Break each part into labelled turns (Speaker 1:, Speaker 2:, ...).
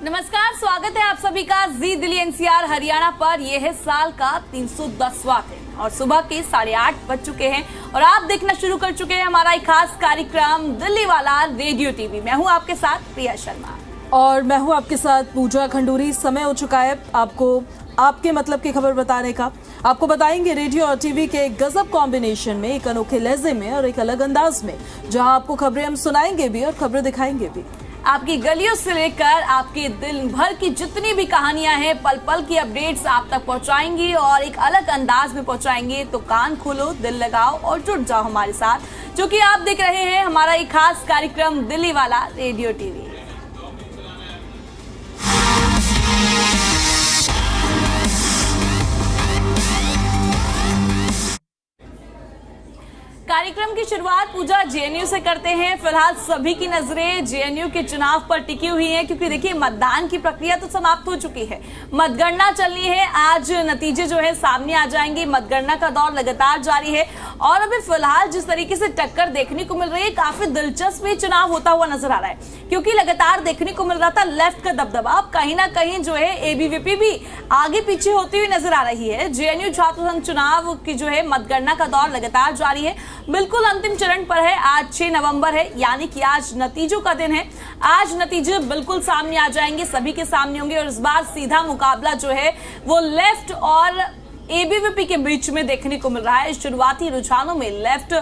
Speaker 1: नमस्कार, स्वागत है आप सभी का जी दिल्ली एनसीआर हरियाणा पर। यह है साल का 310वां दिन और सुबह के 8:30 बज चुके हैं और आप देखना शुरू कर चुके हैं हमारा एक खास कार्यक्रम दिल्ली वाला रेडियो टीवी। मैं हूं आपके साथ प्रिया शर्मा
Speaker 2: और मैं हूं आपके साथ पूजा खंडूरी। समय हो चुका है आपको आपके मतलब की खबर बताने का। आपको बताएंगे रेडियो और टीवी के एक गजब कॉम्बिनेशन में, एक अनोखे लहजे में और एक अलग अंदाज में, जहां आपको खबरें हम सुनाएंगे भी और खबरें दिखाएंगे भी।
Speaker 1: आपकी गलियों से लेकर आपके दिल भर की जितनी भी कहानियां हैं, पल पल की अपडेट्स आप तक पहुंचाएंगी और एक अलग अंदाज में पहुंचाएंगे। तो कान खोलो, दिल लगाओ और जुड़ जाओ हमारे साथ, जो कि आप देख रहे हैं हमारा एक खास कार्यक्रम दिल्ली वाला रेडियो टीवी। कार्यक्रम की शुरुआत पूजा जेएनयू से करते हैं। फिलहाल सभी की नजरें जेएनयू के चुनाव पर टिकी हुई हैं, क्योंकि देखिए मतदान की प्रक्रिया तो समाप्त हो चुकी है, मतगणना चलनी है। आज नतीजे जो है सामने आ जाएंगे। मतगणना का दौर लगातार जारी है और अभी फिलहाल जिस तरीके से टक्कर देखने को मिल रही है, काफी दिलचस्प चुनाव होता हुआ नजर आ रहा है, क्योंकि लगातार देखने को मिल रहा था लेफ्ट का दबदबा। अब कहीं ना कहीं जो है एबीवीपी भी आगे पीछे होती हुई नजर आ रही है। जेएनयू छात्र संघ चुनाव की जो है मतगणना का दौर लगातार जारी है, बिल्कुल अंतिम चरण पर है। आज 6 नवंबर है, यानी कि आज नतीजों का दिन है। आज नतीजे बिल्कुल सामने आ जाएंगे, सभी के सामने होंगे और इस बार सीधा मुकाबला जो है वो लेफ्ट और एबीवीपी के बीच में देखने को मिल रहा है। शुरुआती रुझानों में लेफ्ट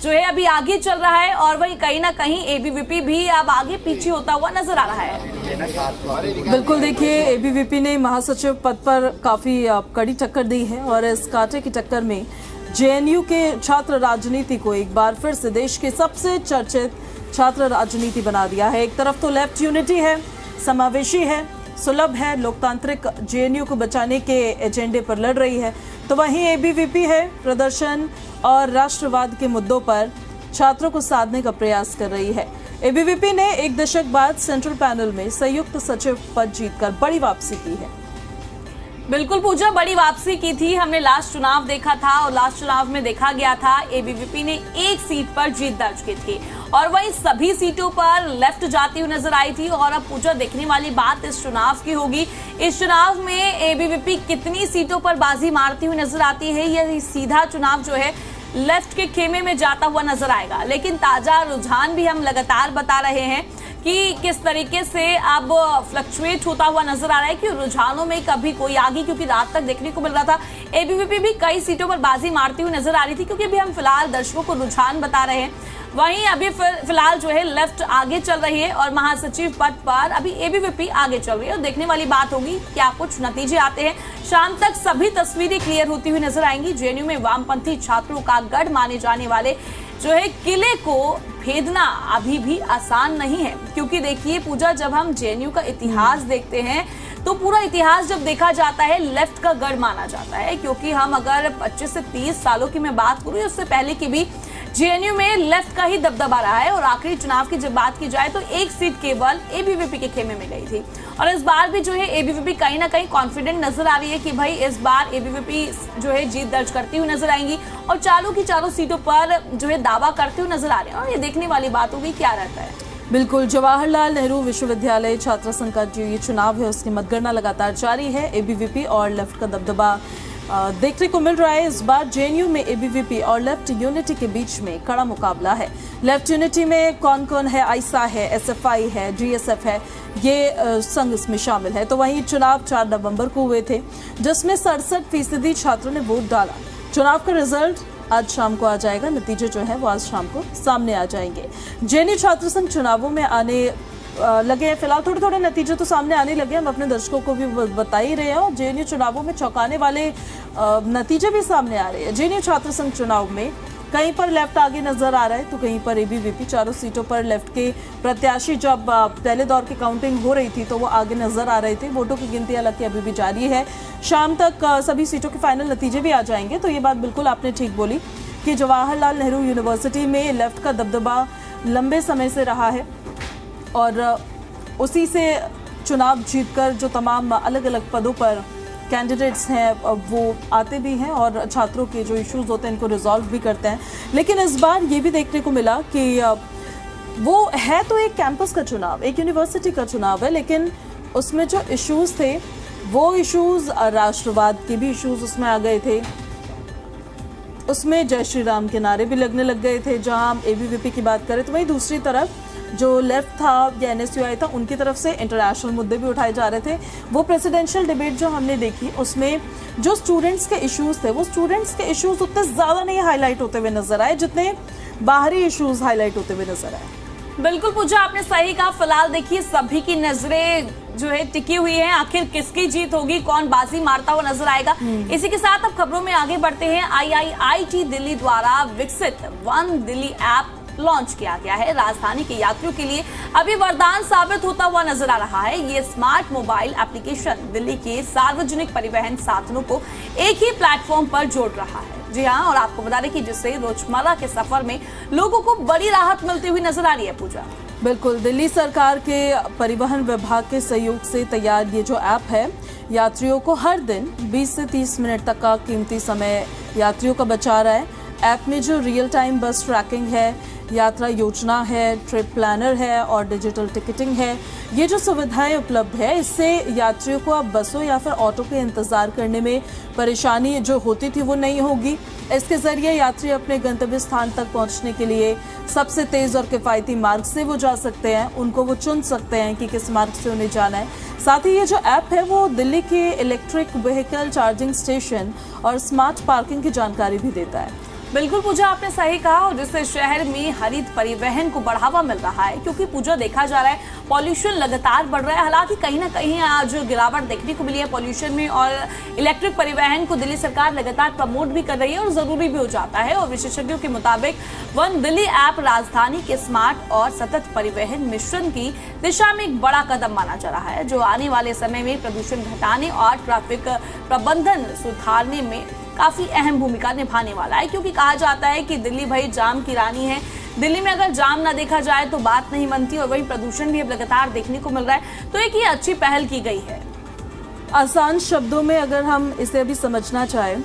Speaker 1: जो है अभी आगे चल रहा है और वही कहीं ना कहीं एबीवीपी भी अब आगे पीछे होता हुआ नजर आ रहा है।
Speaker 2: बिल्कुल, देखिए एबीवीपी ने महासचिव पद पर काफी कड़ी टक्कर दी है और इस कांटे की टक्कर में जेएनयू के छात्र राजनीति को एक बार फिर से देश के सबसे चर्चित छात्र राजनीति बना दिया है। एक तरफ तो लेफ्ट यूनिटी है, समावेशी है, सुलभ है, लोकतांत्रिक जेएनयू को बचाने के एजेंडे पर लड़ रही है, तो वहीं एबीवीपी है, प्रदर्शन और राष्ट्रवाद के मुद्दों पर छात्रों को साधने का प्रयास कर रही है। एबीवीपी ने एक दशक बाद सेंट्रल पैनल में संयुक्त सचिव पद जीतकर बड़ी वापसी की है।
Speaker 1: बिल्कुल पूजा, बड़ी वापसी की थी। हमने लास्ट चुनाव देखा था और लास्ट चुनाव में देखा गया था एबीवीपी ने एक सीट पर जीत दर्ज की थी और वहीं सभी सीटों पर लेफ्ट जाती हुई नजर आई थी। और अब पूजा देखने वाली बात इस चुनाव की होगी, इस चुनाव में एबीवीपी कितनी सीटों पर बाजी मारती हुई नजर आती है। यह सीधा चुनाव जो है लेफ्ट के खेमे में जाता हुआ नजर आएगा। लेकिन ताजा रुझान भी हम लगातार बता रहे हैं कि किस तरीके से अब फ्लक्चुएट होता हुआ नजर आ रहा है कि रुझानों में कभी कोई आगे, क्योंकि रात तक देखने को मिल रहा था एबीवीपी भी कई सीटों पर बाजी मारती हुई नजर आ रही थी, क्योंकि अभी हम फिलहाल दर्शकों को रुझान बता रहे हैं। वहीं अभी फिलहाल जो है लेफ्ट आगे चल रही है और महासचिव पद पर अभी एबीवीपी आगे चल रही है। और देखने वाली बात होगी क्या कुछ नतीजे आते हैं। शाम तक सभी तस्वीरें क्लियर होती हुई नजर आएंगी। जेएनयू में वामपंथी छात्रों का गढ़ माने जाने वाले जो है किले को भेदना अभी भी आसान नहीं है, क्योंकि देखिए पूजा, जब हम जेएनयू का इतिहास देखते हैं तो पूरा इतिहास जब देखा जाता है लेफ्ट का गढ़ माना जाता है। क्योंकि हम अगर 25 से 30 सालों की मैं बात करूं, उससे पहले की भी जेएनयू में लेफ्ट का ही दबदबा रहा है और आखिरी चुनाव की जब बात की जाए तो एक सीट केवल एबीवीपी के खेमे में गई थी। और इस बार भी जो है एबीवीपी कहीं ना कहीं कॉन्फिडेंट नजर आ रही है कि भाई इस बार एबीवीपी जो है जीत दर्ज करती हुई नजर आएंगी और चारों की चारों सीटों पर जो है दावा करते हुए नजर आ रहे हैं। और ये देखने वाली बात होगी क्या रहता है।
Speaker 2: बिल्कुल, जवाहरलाल नेहरू विश्वविद्यालय छात्र संघ का जो ये चुनाव है उसकी मतगणना लगातार जारी है। एबीवीपी और लेफ्ट का दबदबा देखने को मिल रहा है। इस बार जेएनयू में एबीवीपी और लेफ्ट यूनिटी के बीच में कड़ा मुकाबला है। लेफ्ट यूनिटी में कौन कौन है? आईसा है, एसएफआई है, जीएसएफ है, ये संघ इसमें शामिल है। तो वहीं चुनाव 4 नवंबर को हुए थे, जिसमें 67% छात्रों ने वोट डाला। चुनाव का रिजल्ट आज शाम को आ जाएगा, नतीजे जो है वो आज शाम को सामने आ जाएंगे। जेएनयू छात्र संघ चुनावों में आने लगे हैं। फिलहाल थोड़े थोड़े नतीजे तो सामने आने लगे, हम अपने दर्शकों को भी बता ही रहे हैं और जेएनयू चुनावों में चौंकाने वाले नतीजे भी सामने आ रहे हैं। जेएनयू छात्र संघ चुनाव में कहीं पर लेफ्ट आगे नजर आ रहा है तो कहीं पर एबीवीपी। चारों सीटों पर लेफ्ट के प्रत्याशी जब पहले दौर की काउंटिंग हो रही थी तो वो आगे नजर आ रहे थे। वोटों की गिनती हालांकि अभी भी जारी है। शाम तक सभी सीटों के फाइनल नतीजे भी आ जाएंगे। तो ये बात बिल्कुल आपने ठीक बोली कि जवाहरलाल नेहरू यूनिवर्सिटी में लेफ्ट का दबदबा लंबे समय से रहा है और उसी से चुनाव जीतकर जो तमाम अलग अलग पदों पर कैंडिडेट्स हैं वो आते भी हैं और छात्रों के जो इश्यूज होते हैं इनको रिजॉल्व भी करते हैं। लेकिन इस बार ये भी देखने को मिला कि वो है तो एक कैंपस का चुनाव, एक यूनिवर्सिटी का चुनाव है, लेकिन उसमें जो इश्यूज थे वो इश्यूज राष्ट्रवाद के भी इश्यूज उसमें आ गए थे, उसमें जय श्री राम के नारे भी लगने लग गए थे। जहां हम एबीवीपी की बात करें तो वहीं दूसरी तरफ जो लेफ्ट था या एनएसयूआई था, उनकी तरफ से इंटरनेशनल मुद्दे भी उठाए जा रहे थे। वो प्रेसिडेंशियल डिबेट जो हमने देखी उसमें जो स्टूडेंट्स के इश्यूज थे, वो स्टूडेंट्स के इश्यूज उतने ज़्यादा नहीं हाईलाइट होते हुए नजर आए जितने बाहरी इश्यूज हाईलाइट होते हुए नजर आए।
Speaker 1: बिल्कुल पूजा, आपने सही कहा। फिलहाल देखिए सभी की नजरें जो है टिकी हुई है, आखिर किसकी जीत होगी, कौन बाजी मारता हुआ नजर आएगा। इसी के साथ अब खबरों में आगे बढ़ते हैं। IIIT दिल्ली द्वारा विकसित वन दिल्ली ऐप लॉन्च किया गया है। राजधानी के यात्रियों के लिए अभी वरदान साबित होता हुआ नजर आ रहा है। ये स्मार्ट मोबाइल एप्लीकेशन दिल्ली के सार्वजनिक परिवहन साधनों को एक ही प्लेटफॉर्म पर जोड़ रहा है। जी हाँ, और आपको बता दें कि जिससे रोजमर्रा के सफर में लोगों को बड़ी राहत मिलती हुई नजर आ रही है। पूजा,
Speaker 2: बिल्कुल, दिल्ली सरकार के परिवहन विभाग के सहयोग से तैयार ये जो ऐप है, यात्रियों को हर दिन 20 से 30 मिनट तक का कीमती समय यात्रियों का बचा रहा है। ऐप में जो रियल टाइम बस ट्रैकिंग है, यात्रा योजना है, ट्रिप प्लानर है और डिजिटल टिकटिंग है, ये जो सुविधाएं उपलब्ध है, इससे यात्रियों को अब बसों या फिर ऑटो के इंतजार करने में परेशानी जो होती थी वो नहीं होगी। इसके जरिए यात्री अपने गंतव्य स्थान तक पहुंचने के लिए सबसे तेज और किफायती मार्ग से वो जा सकते हैं, उनको वो चुन सकते हैं कि किस मार्ग से उन्हें जाना है। साथ ही ये जो ऐप है वो दिल्ली के इलेक्ट्रिक व्हीकल चार्जिंग स्टेशन और स्मार्ट पार्किंग की जानकारी भी देता है।
Speaker 1: बिल्कुल पूजा, आपने सही कहा, और जिससे शहर में हरित परिवहन को बढ़ावा मिल रहा है। क्योंकि पूजा देखा जा रहा है पॉल्यूशन लगातार बढ़ रहा है। हालांकि कहीं ना कहीं आज गिरावट देखने को मिली है पॉल्यूशन में, और इलेक्ट्रिक परिवहन को दिल्ली सरकार लगातार प्रमोट भी कर रही है और जरूरी भी हो जाता है। और विशेषज्ञों के मुताबिक वन दिल्ली ऐप राजधानी के स्मार्ट और सतत परिवहन मिश्रण की दिशा में एक बड़ा कदम माना जा रहा है, जो आने वाले समय में प्रदूषण घटाने और ट्रैफिक प्रबंधन सुधारने में काफी अहम भूमिका निभाने वाला है। क्योंकि कहा जाता है कि दिल्ली भाई जाम की रानी है। दिल्ली में अगर जाम ना देखा जाए तो बात नहीं बनती, और वही प्रदूषण भी अब लगातार देखने को मिल रहा है। तो एक ये अच्छी पहल की गई है।
Speaker 2: आसान शब्दों में अगर हम इसे अभी समझना चाहें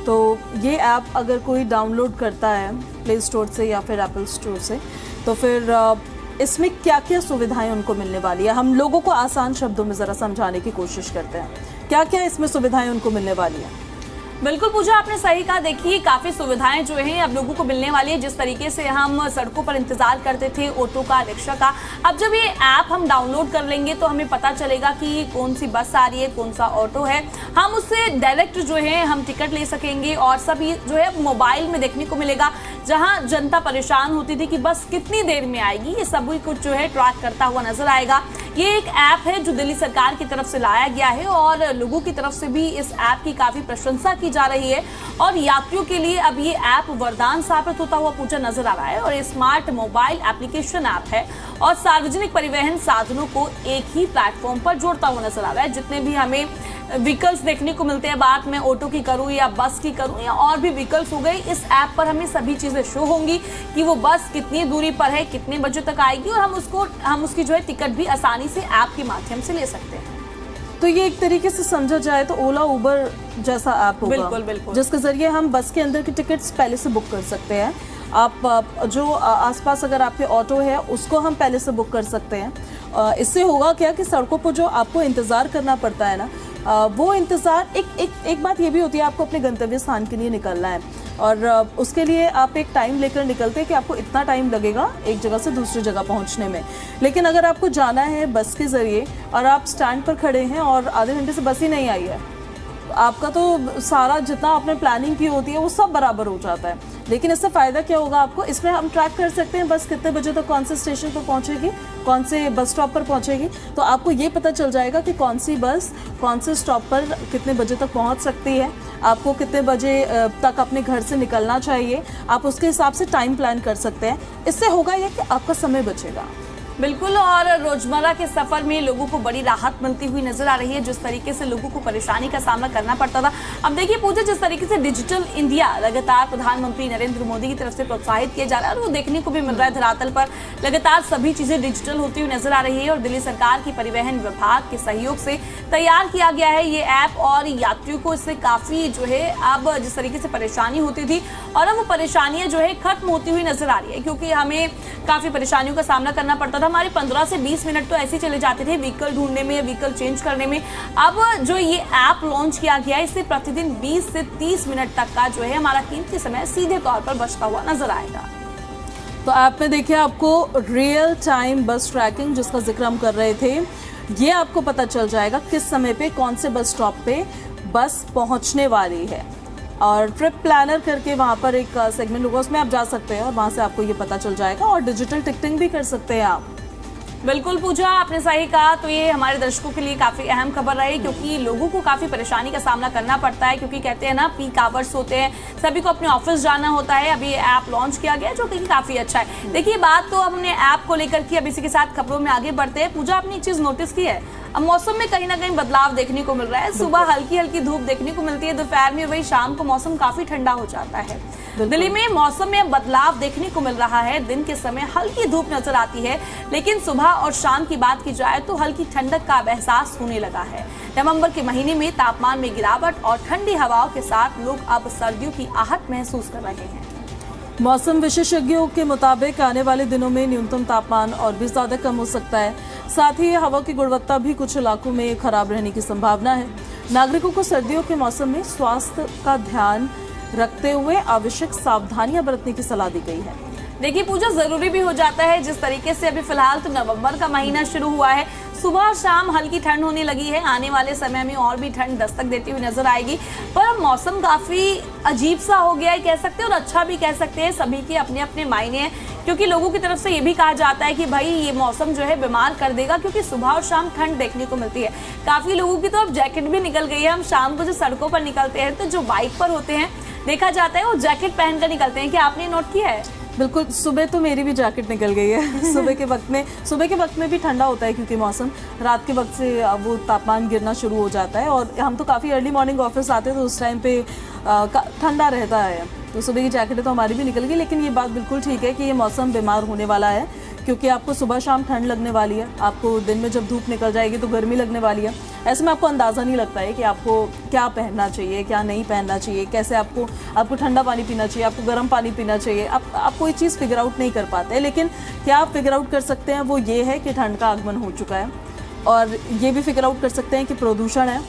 Speaker 2: तो ये ऐप अगर कोई डाउनलोड करता है प्ले स्टोर से या फिर एप्पल स्टोर से, तो फिर इसमें क्या क्या सुविधाएं उनको मिलने वाली है, हम लोगों को आसान शब्दों में ज़रा समझाने की कोशिश करते हैं। क्या क्या इसमें सुविधाएं उनको मिलने वाली है।
Speaker 1: बिल्कुल पूजा, आपने सही कहा। देखिए काफी सुविधाएं जो हैं अब लोगों को मिलने वाली है। जिस तरीके से हम सड़कों पर इंतजार करते थे ऑटो का, रिक्शा का, अब जब ये ऐप हम डाउनलोड कर लेंगे तो हमें पता चलेगा कि कौन सी बस आ रही है, कौन सा ऑटो है। हम उससे डायरेक्ट जो है हम टिकट ले सकेंगे, और सब ये जो है मोबाइल में देखने को मिलेगा। जहां जनता परेशान होती थी कि बस कितनी देर में आएगी, ये सभी कुछ जो है ट्रैक करता हुआ नजर आएगा। ये एक ऐप है जो दिल्ली सरकार की तरफ से लाया गया है, और लोगों की तरफ से भी इस ऐप की काफी प्रशंसा की जा रही है। और यात्रियों के लिए अब ये ऐप वरदान साबित होता हुआ पूजा नजर आ रहा है। और ये स्मार्ट मोबाइल एप्लीकेशन ऐप है और सार्वजनिक परिवहन साधनों को एक ही प्लेटफॉर्म पर जोड़ता हुआ नजर आ रहा है। जितने भी हमें व्हीकल्स देखने को मिलते हैं, बात मैं ऑटो की करूं या बस की करूं या और भी व्हीकल्स हो गए, इस ऐप पर हमें सभी चीजें शो होंगी कि वो बस कितनी दूरी पर है, कितने बजे तक आएगी, और हम उसकी जो है टिकट भी आसानी से ऐप के माध्यम से ले सकते हैं।
Speaker 2: तो ये एक तरीके से समझा जाए तो ओला उबर जैसा ऐप होगा।
Speaker 1: बिल्कुल बिल्कुल,
Speaker 2: जिसके जरिए हम बस के अंदर की टिकट्स पहले से बुक कर सकते हैं। आप जो आसपास अगर आपके ऑटो है उसको हम पहले से बुक कर सकते हैं। इससे होगा क्या कि सड़कों पर जो आपको इंतज़ार करना पड़ता है ना, वो इंतज़ार एक बात ये भी होती है, आपको अपने गंतव्य स्थान के लिए निकलना है और उसके लिए आप एक टाइम लेकर निकलते हैं कि आपको इतना टाइम लगेगा एक जगह से दूसरी जगह पहुंचने में। लेकिन अगर आपको जाना है बस के ज़रिए और आप स्टैंड पर खड़े हैं और आधे घंटे से बस ही नहीं आई है, आपका तो सारा जितना आपने प्लानिंग की होती है वो सब बराबर हो जाता है। लेकिन इससे फ़ायदा क्या होगा आपको, इसमें हम ट्रैक कर सकते हैं बस कितने बजे तक कौन से स्टेशन पर पहुंचेगी, कौन से बस स्टॉप पर पहुंचेगी। तो आपको ये पता चल जाएगा कि कौन सी बस कौन से स्टॉप पर कितने बजे तक पहुंच सकती है, आपको कितने बजे तक अपने घर से निकलना चाहिए। आप उसके हिसाब से टाइम प्लान कर सकते हैं। इससे होगा ये कि आपका समय बचेगा।
Speaker 1: बिल्कुल, और रोजमर्रा के सफर में लोगों को बड़ी राहत मिलती हुई नजर आ रही है। जिस तरीके से लोगों को परेशानी का सामना करना पड़ता था, अब देखिए पूजा, जिस तरीके से डिजिटल इंडिया लगातार प्रधानमंत्री नरेंद्र मोदी की तरफ से प्रोत्साहित किया जा रहा है और वो देखने को भी मिल रहा है धरातल पर। लगातार सभी चीजें डिजिटल होती हुई नजर आ रही है और दिल्ली सरकार की परिवहन विभाग के सहयोग से तैयार किया गया है ये ऐप। और यात्रियों को इससे काफी जो है अब जिस तरीके से परेशानी होती थी और अब वो परेशानियां जो है खत्म होती हुई नजर आ रही है, क्योंकि हमें काफी परेशानियों का सामना करना पड़ता था। हमारे 15 से 20 मिनट तो ऐसे चले जाते थे व्हीकल ढूंढने में, व्हीकल चेंज करने में। अब जो ये ऐप लॉन्च किया गया है, इससे प्रतिदिन 20 से 30 मिनट तक का जो है हमारा कीमती समय सीधे तौर पर बचता हुआ नजर आएगा।
Speaker 2: तो ऐप में देखिए आपको रियल टाइम बस ट्रैकिंग, जिसका जिक्र हम कर रहे थे, ये आपको पता चल जाएगा किस समय पे कौन से बस स्टॉप पे बस पहुंचने वाली है। और ट्रिप प्लानर करके वहाँ पर एक सेगमेंट होगा, उसमें आप जा सकते हैं और वहाँ से आपको ये पता चल जाएगा। और डिजिटल टिकटिंग भी कर सकते हैं आप।
Speaker 1: बिल्कुल पूजा, आपने सही कहा। तो ये हमारे दर्शकों के लिए काफी अहम खबर रही, क्योंकि लोगों को काफी परेशानी का सामना करना पड़ता है, क्योंकि कहते हैं ना पीक आवर्स होते हैं, सभी को अपने ऑफिस जाना होता है। अभी ये ऐप लॉन्च किया गया जो कि काफी अच्छा है। देखिए, बात तो हमने ऐप को लेकर की, अब इसी के साथ खबरों में आगे बढ़ते हैं। पूजा, आपने एक चीज नोटिस की है, अब मौसम में कहीं ना कहीं बदलाव देखने को मिल रहा है। सुबह हल्की हल्की धूप देखने को मिलती है, दोपहर में वही शाम को मौसम काफी ठंडा हो जाता है। दिल्ली में मौसम में बदलाव देखने को मिल रहा है। दिन के समय हल्की धूप नजर आती है, लेकिन सुबह और शाम की बात की जाए तो हल्की ठंडक का अब एहसास होने लगा है। नवंबर के महीने में तापमान में गिरावट और ठंडी हवाओं के साथ लोग अब सर्दियों की आहट महसूस कर रहे हैं।
Speaker 2: मौसम विशेषज्ञों के मुताबिक आने वाले दिनों में न्यूनतम तापमान और भी ज्यादा कम हो सकता है। साथ ही हवा की गुणवत्ता भी कुछ इलाकों में खराब रहने की संभावना है। नागरिकों को सर्दियों के मौसम में स्वास्थ्य का ध्यान रखते हुए आवश्यक सावधानियां बरतने की सलाह दी गई है।
Speaker 1: देखिए पूजा, जरूरी भी हो जाता है। जिस तरीके से अभी फिलहाल तो नवंबर का महीना शुरू हुआ है, सुबह और शाम हल्की ठंड होने लगी है। आने वाले समय में और भी ठंड दस्तक देती हुई नजर आएगी, पर अब मौसम काफी अजीब सा हो गया है कह सकते हैं, और अच्छा भी कह सकते हैं। सभी के अपने अपने मायने हैं, क्योंकि लोगों की तरफ से ये भी कहा जाता है कि भाई ये मौसम जो है बीमार कर देगा, क्योंकि सुबह और शाम ठंड देखने को मिलती है। काफी लोगों की तो अब जैकेट भी निकल गई है। हम शाम को जो सड़कों पर निकलते हैं तो जो बाइक पर होते हैं देखा जाता है वो जैकेट पहनकर निकलते हैं। क्या आपने नोट किया है?
Speaker 2: बिल्कुल, सुबह तो मेरी भी जैकेट निकल गई है। सुबह के वक्त में भी ठंडा होता है, क्योंकि मौसम रात के वक्त से वो तापमान गिरना शुरू हो जाता है। और हम तो काफ़ी अर्ली मॉर्निंग ऑफिस आते हैं, तो उस टाइम पे ठंडा रहता है, तो सुबह की जैकेटें तो हमारी भी निकल गई। लेकिन ये बात बिल्कुल ठीक है कि ये मौसम बीमार होने वाला है, क्योंकि आपको सुबह शाम ठंड लगने वाली है। आपको दिन में जब धूप निकल जाएगी तो गर्मी लगने वाली है। ऐसे में आपको अंदाज़ा नहीं लगता है कि आपको क्या पहनना चाहिए, क्या नहीं पहनना चाहिए, कैसे आपको ठंडा पानी पीना चाहिए, आपको गर्म पानी पीना चाहिए। आप कोई चीज़ फिगर आउट नहीं कर पाते। लेकिन क्या आप फिगर आउट कर सकते हैं, वो ये है कि ठंड का आगमन हो चुका है। और ये भी फिगर आउट कर सकते हैं कि प्रदूषण है,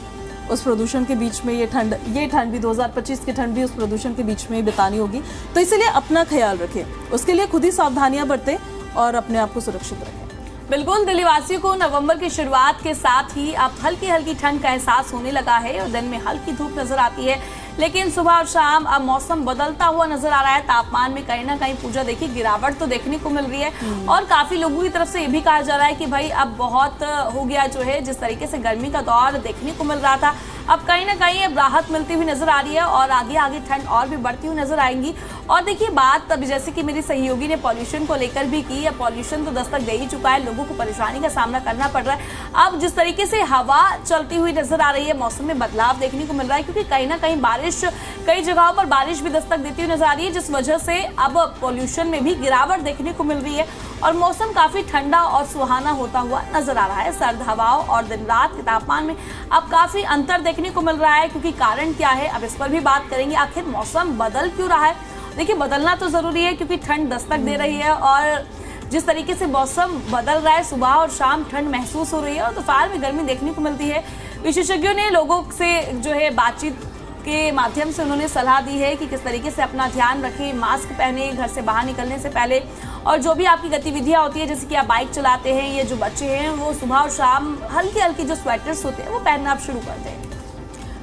Speaker 2: उस प्रदूषण के बीच में ये ठंड भी 2025 की ठंड भी उस प्रदूषण के बीच में ही बितानी होगी। तो इसीलिए अपना ख्याल रखें, उसके लिए खुद ही सावधानियां बरतें और अपने आप को सुरक्षित रखें।
Speaker 1: बिल्कुल, दिल्ली वासियों को नवंबर की शुरुआत के साथ ही अब हल्की हल्की ठंड का एहसास होने लगा है और दिन में हल्की धूप नजर आती है। लेकिन सुबह और शाम अब मौसम बदलता हुआ नजर आ रहा है। तापमान में कहीं ना कहीं पूजा देखिए गिरावट तो देखने को मिल रही है, और काफी लोगों की तरफ से ये भी कहा जा रहा है कि भाई अब बहुत हो गया जो है। जिस तरीके से गर्मी का दौर देखने को मिल रहा था, अब कहीं ना कहीं अब राहत मिलती हुई नजर आ रही है, और आगे आगे ठंड और भी बढ़ती हुई नजर आएंगी। और देखिए बात तब जैसे कि मेरी सहयोगी ने पॉल्यूशन को लेकर भी की है, पॉल्यूशन तो दस्तक दे ही चुका है, लोगों को परेशानी का सामना करना पड़ रहा है। अब जिस तरीके से हवा चलती हुई नजर आ रही है, मौसम में बदलाव देखने को मिल रहा है, क्योंकि कहीं ना कहीं कई जगहों पर बारिश भी दस्तक देती हुई नजर आ रही है, जिस वजह से अब पॉल्यूशन में भी गिरावट देखने को मिल रही है और मौसम काफी ठंडा और सुहाना होता हुआ नजर आ रहा है। सर्द हवाओं और दिन रात के तापमान में अब काफी अंतर देखने को मिल रहा है, क्योंकि कारण क्या है अब इस पर भी बात करेंगे। आखिर मौसम बदल क्यों रहा है? देखिए बदलना तो जरूरी है, क्योंकि ठंड दस्तक दे रही है, और जिस तरीके से मौसम बदल रहा है, सुबह और शाम ठंड महसूस हो रही है और दोपहर में गर्मी देखने को मिलती है। विशेषज्ञों ने लोगों से जो है बातचीत के माध्यम से उन्होंने सलाह दी है कि किस तरीके से अपना ध्यान रखें, मास्क पहने घर से बाहर निकलने से पहले, और जो भी आपकी गतिविधियां होती है, जैसे कि आप बाइक चलाते हैं, ये जो बच्चे हैं वो सुबह और शाम हल्की हल्की जो स्वेटर्स होते हैं वो पहनना आप शुरू कर दें।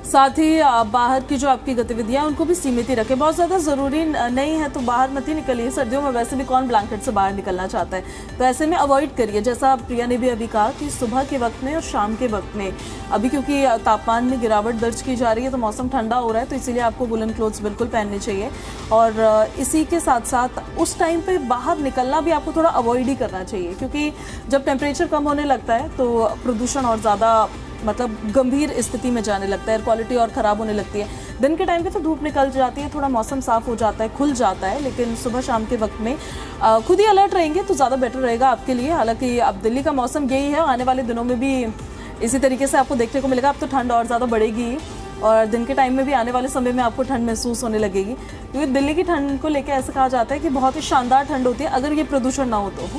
Speaker 2: साथ ही बाहर की जो आपकी गतिविधियां उनको भी सीमित ही रखें। बहुत ज़्यादा ज़रूरी नहीं है तो बाहर मत ही निकलिए। सर्दियों में वैसे भी कौन ब्लैंकेट से बाहर निकलना चाहता है, तो ऐसे में अवॉइड करिए। जैसा प्रिया ने भी अभी कहा कि सुबह के वक्त में और शाम के वक्त में अभी क्योंकि तापमान में गिरावट दर्ज की जा रही है, तो मौसम ठंडा हो रहा है, तो इसीलिए आपको वुलन क्लोथ्स बिल्कुल पहनने चाहिए। और इसी के साथ साथ उस टाइम पर बाहर निकलना भी आपको थोड़ा अवॉइड ही करना चाहिए, क्योंकि जब टेम्परेचर कम होने लगता है तो प्रदूषण और ज़्यादा गंभीर स्थिति में जाने लगता है, एयर क्वालिटी और ख़राब होने लगती है। दिन के टाइम पे तो धूप निकल जाती है, थोड़ा मौसम साफ़ हो जाता है, खुल जाता है, लेकिन सुबह शाम के वक्त में खुद ही अलर्ट रहेंगे तो ज़्यादा बेटर रहेगा आपके लिए। हालांकि अब दिल्ली का मौसम यही है, आने वाले दिनों में भी इसी तरीके से आपको देखने को मिलेगा। अब तो ठंड और ज़्यादा बढ़ेगी और दिन के टाइम में भी आने वाले समय में आपको ठंड महसूस होने लगेगी, क्योंकि दिल्ली की ठंड को लेकर ऐसा कहा जाता है कि बहुत ही शानदार ठंड होती है अगर ये प्रदूषण ना हो तो।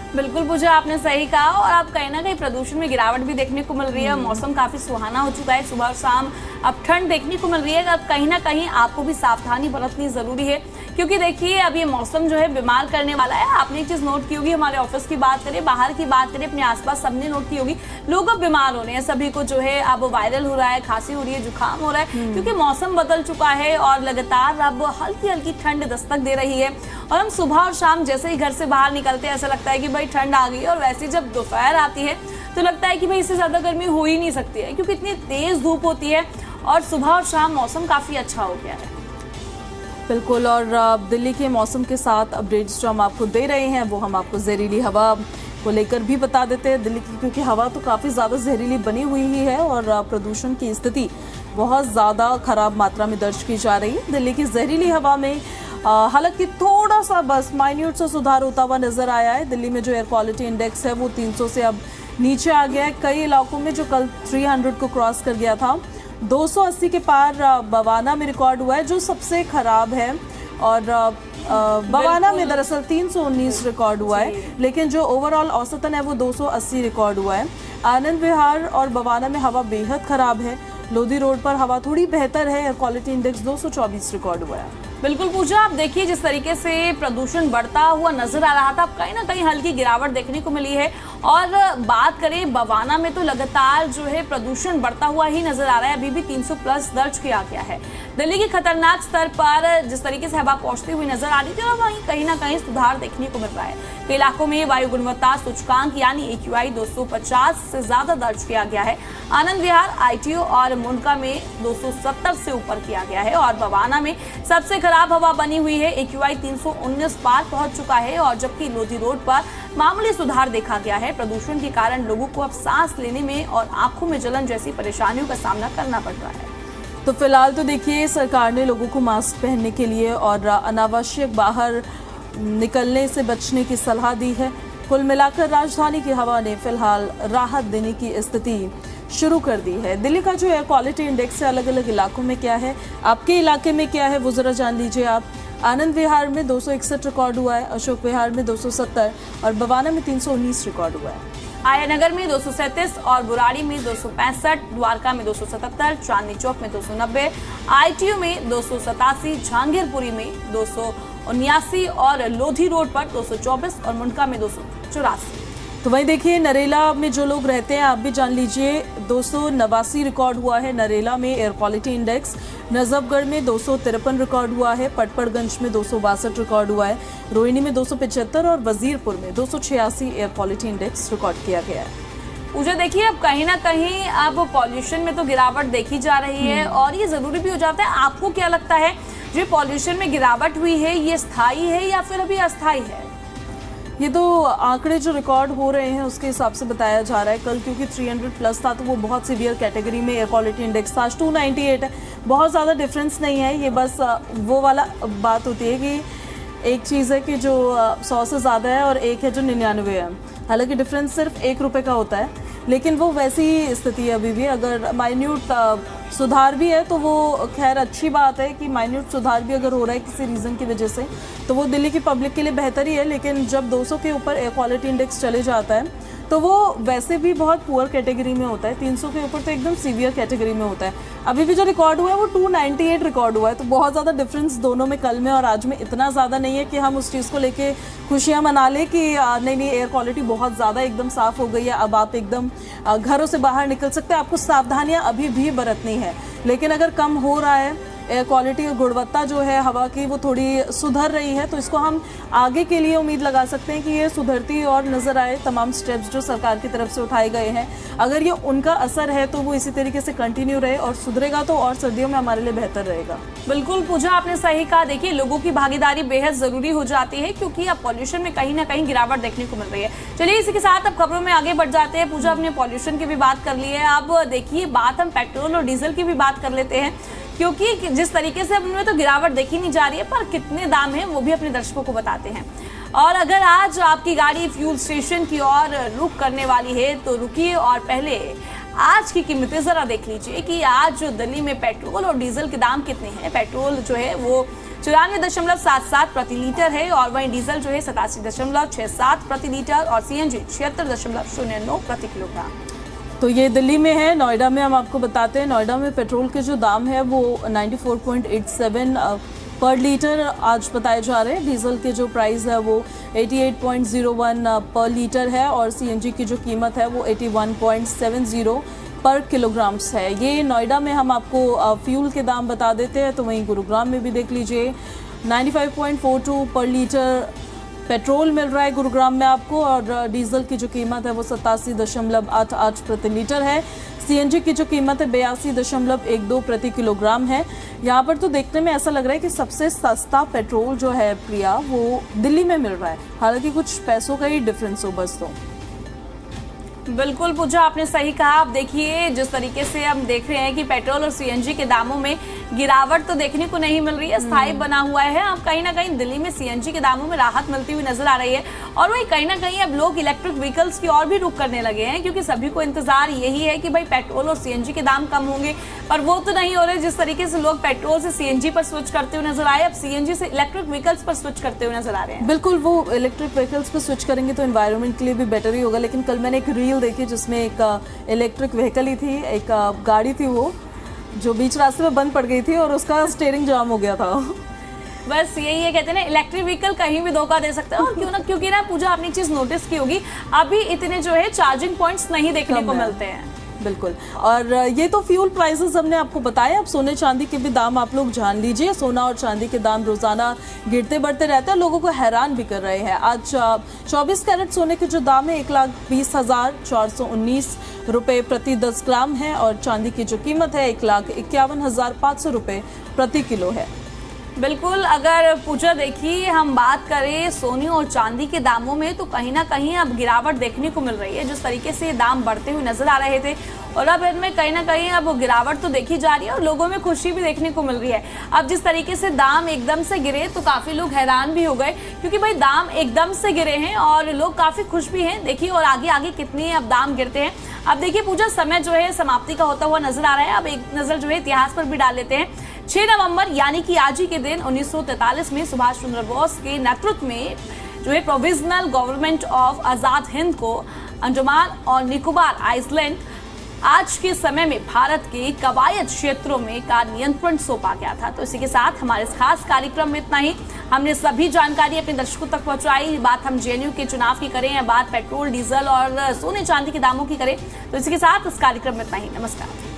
Speaker 1: बिल्कुल पूजा, आपने सही कहा। और अब कहीं ना कहीं प्रदूषण में गिरावट भी देखने को मिल रही है। मौसम काफी सुहाना हो चुका है, सुबह और शाम अब ठंड देखने को मिल रही है। अब कहीं ना कहीं आपको भी सावधानी बरतनी जरूरी है, क्योंकि देखिए अब ये मौसम जो है बीमार करने वाला है। आपने एक चीज नोट की होगी, हमारे ऑफिस की बात करें, बाहर की बात करें, अपने आसपास सबने नोट की होगी, लोग अब बीमार हो रहे हैं। सभी को जो है अब वायरल हो रहा है, खांसी हो रही है, जुकाम हो रहा है, क्योंकि मौसम बदल चुका है और लगातार अब हल्की हल्की ठंड दस्तक दे रही है। और हम सुबह और शाम जैसे ही घर से बाहर निकलते हैं ऐसा लगता है कि भाई ठंड आ गई, और वैसे जब दोपहर आती है तो लगता है कि भाई इससे ज्यादा गर्मी हो ही नहीं सकती है, क्योंकि इतनी तेज धूप होती है और सुबह और शाम मौसम काफी अच्छा हो गया है।
Speaker 2: बिल्कुल। और दिल्ली के मौसम के साथ अपडेट्स जो हम आपको दे रहे हैं वो हम आपको जहरीली हवा को लेकर भी बता देते हैं दिल्ली की, क्योंकि हवा तो काफ़ी ज़्यादा जहरीली बनी हुई ही है और प्रदूषण की स्थिति बहुत ज़्यादा खराब मात्रा में दर्ज की जा रही है। दिल्ली की जहरीली हवा में हालांकि थोड़ा सा बस माइन्यूट सा सुधार होता हुआ नजर आया है। दिल्ली में जो एयर क्वालिटी इंडेक्स है वो 300 से अब नीचे आ गया है। कई इलाकों में जो कल 300 को क्रॉस कर गया था, 280 के पार बवाना में रिकॉर्ड हुआ है, जो सबसे खराब है। और बवाना में दरअसल 319 रिकॉर्ड हुआ है, लेकिन जो ओवरऑल औसतन है वो 280 रिकॉर्ड हुआ है। आनंद विहार और बवाना में हवा बेहद खराब है। लोधी रोड पर हवा थोड़ी बेहतर है, एयर क्वालिटी इंडेक्स 224 रिकॉर्ड हुआ है।
Speaker 1: बिल्कुल पूजा, आप देखिए जिस तरीके से प्रदूषण बढ़ता हुआ नजर आ रहा था, अब कहीं ना कहीं हल्की गिरावट देखने को मिली है। और बात करें बवाना में तो लगातार जो है प्रदूषण बढ़ता हुआ ही नजर आ रहा है, अभी भी 300 प्लस दर्ज किया गया है। दिल्ली के खतरनाक स्तर पर जिस तरीके से हवा पहुंचती हुई नजर आ रही थी, और वहीं कहीं ना कहीं सुधार देखने को मिल रहा है। कई इलाकों में वायु गुणवत्ता सूचकांक यानी AQI 250 से ज्यादा दर्ज किया गया है। आनंद विहार, ITO और मुंडका में 270 से ऊपर किया गया है। और बवाना में सबसे खराब हवा बनी हुई है, AQI 319 पार पहुंच चुका है। और जबकि लोधी रोड पर मामूली सुधार देखा गया है। प्रदूषण के कारण लोगों को अब सांस लेने में और आंखों में जलन जैसी परेशानियों का सामना करना पड़ रहा है।
Speaker 2: तो फिलहाल तो देखिए सरकार ने लोगों को मास्क पहनने के लिए और अनावश्यक बाहर निकलने से बचने की सलाह दी है। कुल मिलाकर राजधानी की हवा ने फिलहाल राहत देने की स्थिति शुरू कर दी है। दिल्ली का जो एयर क्वालिटी इंडेक्स है अलग अलग इलाकों में क्या है, आपके इलाके में क्या है, वो जरा जान लीजिए आप। आनंद विहार में 261 रिकॉर्ड हुआ है, अशोक विहार में 270 और बवाना में 319 रिकॉर्ड हुआ है।
Speaker 1: आयानगर में 237 और बुराड़ी में 265, द्वारका में 277, चांदनी चौक में 290, ITO में 287, जहांगीरपुरी में 279 और लोधी रोड पर 224 और मुंडका में 284।
Speaker 2: तो वहीं देखिए नरेला में जो लोग रहते हैं आप भी जान लीजिए, 289 रिकॉर्ड हुआ है नरेला में एयर क्वालिटी इंडेक्स। नजफगढ़ में 253 रिकॉर्ड हुआ है, पटपड़गंज में 262 रिकॉर्ड हुआ है, रोहिणी में 275 और वजीरपुर में 286 एयर क्वालिटी इंडेक्स रिकॉर्ड किया गया है।
Speaker 1: पूजा देखिए अब कहीं ना कहीं अब पॉल्यूशन में तो गिरावट देखी जा रही है और ये जरूरी भी हो जाता है। आपको क्या लगता है जो पॉल्यूशन में गिरावट हुई है ये स्थायी है या फिर अभी अस्थायी है?
Speaker 2: ये तो आंकड़े जो रिकॉर्ड हो रहे हैं उसके हिसाब से बताया जा रहा है। कल क्योंकि 300 प्लस था तो वो बहुत सीवियर कैटेगरी में एयर क्वालिटी इंडेक्स था, 298 है, बहुत ज़्यादा डिफरेंस नहीं है। ये बस वो वाला बात होती है कि एक चीज़ है कि जो 100 से ज़्यादा है और एक है जो 99 है। हालांकि डिफरेंस सिर्फ 1 रुपये का होता है, लेकिन वो वैसी ही स्थिति है अभी भी। अगर माइन्यूट सुधार भी है तो वो खैर अच्छी बात है कि माइन्यूट सुधार भी अगर हो रहा है किसी रीज़न की वजह से तो वो दिल्ली की पब्लिक के लिए बेहतर ही है। लेकिन जब 200 के ऊपर एयर क्वालिटी इंडेक्स चले जाता है तो वो वैसे भी बहुत पुअर कैटेगरी में होता है, 300 के ऊपर तो एकदम सीवियर कैटेगरी में होता है। अभी भी जो रिकॉर्ड हुआ है वो 298 रिकॉर्ड हुआ है, तो बहुत ज़्यादा डिफरेंस दोनों में कल में और आज में इतना ज़्यादा नहीं है कि हम उस चीज़ को लेके खुशियाँ मना लें कि नहीं एयर क्वालिटी बहुत ज़्यादा एकदम साफ़ हो गई है, अब आप एकदम घरों से बाहर निकल सकते हैं। आपको सावधानियाँ अभी भी बरतनी है, लेकिन अगर कम हो रहा है एयर क्वालिटी और गुणवत्ता जो है हवा की वो थोड़ी सुधर रही है, तो इसको हम आगे के लिए उम्मीद लगा सकते हैं कि ये सुधरती और नज़र आए। तमाम स्टेप्स जो सरकार की तरफ से उठाए गए हैं अगर ये उनका असर है तो वो इसी तरीके से कंटिन्यू रहे और सुधरेगा तो और सर्दियों में हमारे लिए बेहतर रहेगा।
Speaker 1: बिल्कुल पूजा, आपने सही कहा। देखिए लोगों की भागीदारी बेहद जरूरी हो जाती है क्योंकि अब पॉल्यूशन में कहीं ना कहीं गिरावट देखने को मिल रही है। चलिए इसी के साथ अब खबरों में आगे बढ़ जाते हैं। पूजा, अपने पॉल्यूशन की भी बात कर ली है, अब देखिए बात हम पेट्रोल और डीजल की भी बात कर लेते हैं, क्योंकि जिस तरीके से अब उनमें तो गिरावट देखी नहीं जा रही है, पर कितने दाम है वो भी अपने दर्शकों को बताते हैं। और अगर आज आपकी गाड़ी फ्यूल स्टेशन की ओर रुख करने वाली है तो रुकिए और पहले आज की कीमतें जरा देख लीजिए कि आज दिल्ली में पेट्रोल और डीजल के दाम कितने हैं। पेट्रोल जो है वो 94.77 प्रति लीटर है और वहीं डीजल जो है 87.67 प्रति लीटर और सीएनजी 76.09 प्रति किलोग्राम।
Speaker 2: तो ये दिल्ली में है। नोएडा में हम आपको बताते हैं, नोएडा में पेट्रोल के जो दाम है वो 94.87 पर लीटर आज बताए जा रहे हैं। डीजल के जो प्राइस है वो 88.01 पर लीटर है और सीएनजी की जो कीमत है वो 81.70 पर किलोग्राम्स है। ये नोएडा में हम आपको फ्यूल के दाम बता देते हैं, तो वहीं गुरुग्राम में भी देख लीजिए 95.42 पर लीटर पेट्रोल मिल रहा है गुरुग्राम में आपको और डीजल की जो कीमत है वो 87.88 प्रति लीटर है। सीएनजी की जो कीमत है 82.12 प्रति किलोग्राम है। यहाँ पर तो देखने में ऐसा लग रहा है कि सबसे सस्ता पेट्रोल जो है प्रिया वो दिल्ली में मिल रहा है, हालांकि कुछ पैसों का ही डिफरेंस हो बस। तो
Speaker 1: बिल्कुल पूजा, आपने सही कहा। आप देखिए जिस तरीके से हम देख रहे हैं कि पेट्रोल और सीएनजी के दामों में गिरावट तो देखने को नहीं मिल रही है, स्थायी बना हुआ है। अब कहीं ना कहीं दिल्ली में सीएनजी के दामों में राहत मिलती हुई नजर आ रही है और वही कहीं ना कहीं अब लोग इलेक्ट्रिक व्हीकल्स की ओर भी रुख करने लगे हैं, क्योंकि सभी को इंतजार यही है कि भाई पेट्रोल और सीएनजी के दाम कम होंगे, पर वो तो नहीं हो रहे। जिस तरीके से लोग पेट्रोल से सीएनजी पर स्विच करते हुए नजर आए, अब सीएनजी से इलेक्ट्रिक व्हीकल्स पर स्विच करते हुए नजर आ रहे हैं।
Speaker 2: बिल्कुल, वो इलेक्ट्रिक व्हीकल्स पर स्विच करेंगे तो एनवायरनमेंट के लिए भी बेटर ही होगा। लेकिन कल मैंने एक रील देखी जिसमें एक इलेक्ट्रिक व्हीकल ही थी, एक गाड़ी थी वो जो बीच रास्ते में बंद पड़ गई थी और उसका स्टीयरिंग जाम हो गया था।
Speaker 1: बस यही है, कहते हैं ना इलेक्ट्रिक व्हीकल कहीं भी धोखा दे सकता है। और क्यों ना, क्योंकि ना पूजा आपने एक चीज नोटिस की होगी, अभी इतने जो है चार्जिंग पॉइंट्स नहीं देखने को मिलते हैं।
Speaker 2: बिल्कुल, और ये तो फ्यूल प्राइसेस हमने आपको बताया। अब सोने चांदी के भी दाम आप लोग जान लीजिए। सोना और चांदी के दाम रोजाना गिरते बढ़ते रहते हैं, लोगों को हैरान भी कर रहे हैं। आज 24 कैरेट सोने के जो दाम है 1,20,419 रुपए प्रति 10 ग्राम है और चांदी की जो कीमत है 1,51,500 रुपए प्रति किलो है।
Speaker 1: बिल्कुल, अगर पूजा देखिए हम बात करें सोने और चांदी के दामों में तो कहीं ना कहीं अब गिरावट देखने को मिल रही है। जिस तरीके से दाम बढ़ते हुए नजर आ रहे थे और अब इनमें कहीं ना कहीं अब गिरावट तो देखी जा रही है और लोगों में खुशी भी देखने को मिल रही है। अब जिस तरीके से दाम एकदम से गिरे तो काफी लोग हैरान भी हो गए, क्योंकि भाई दाम एकदम से गिरे हैं और लोग काफी खुश भी हैं। देखिए और आगे आगे कितने अब दाम गिरते हैं। अब देखिए पूजा, समय जो है समाप्ति का होता हुआ नजर आ रहा है। अब एक नजर जो है इतिहास पर भी डाल लेते हैं। 6 नवंबर यानी कि आज ही के दिन 1943 में सुभाष चंद्र बोस के नेतृत्व में जो है provisional government of Azad Hind को अंडमान और निकोबार आइलैंड आज के समय में भारत के कवायद क्षेत्रों में का नियंत्रण सौंपा गया था। तो इसी के साथ हमारे इस खास कार्यक्रम में इतना ही। हमने सभी जानकारी अपने दर्शकों तक पहुंचाई। बात हम जेएनयू के चुनाव की करें या बात पेट्रोल डीजल और सोने चांदी के दामों की करें, तो इसी के साथ इस कार्यक्रम में इतना ही। नमस्कार।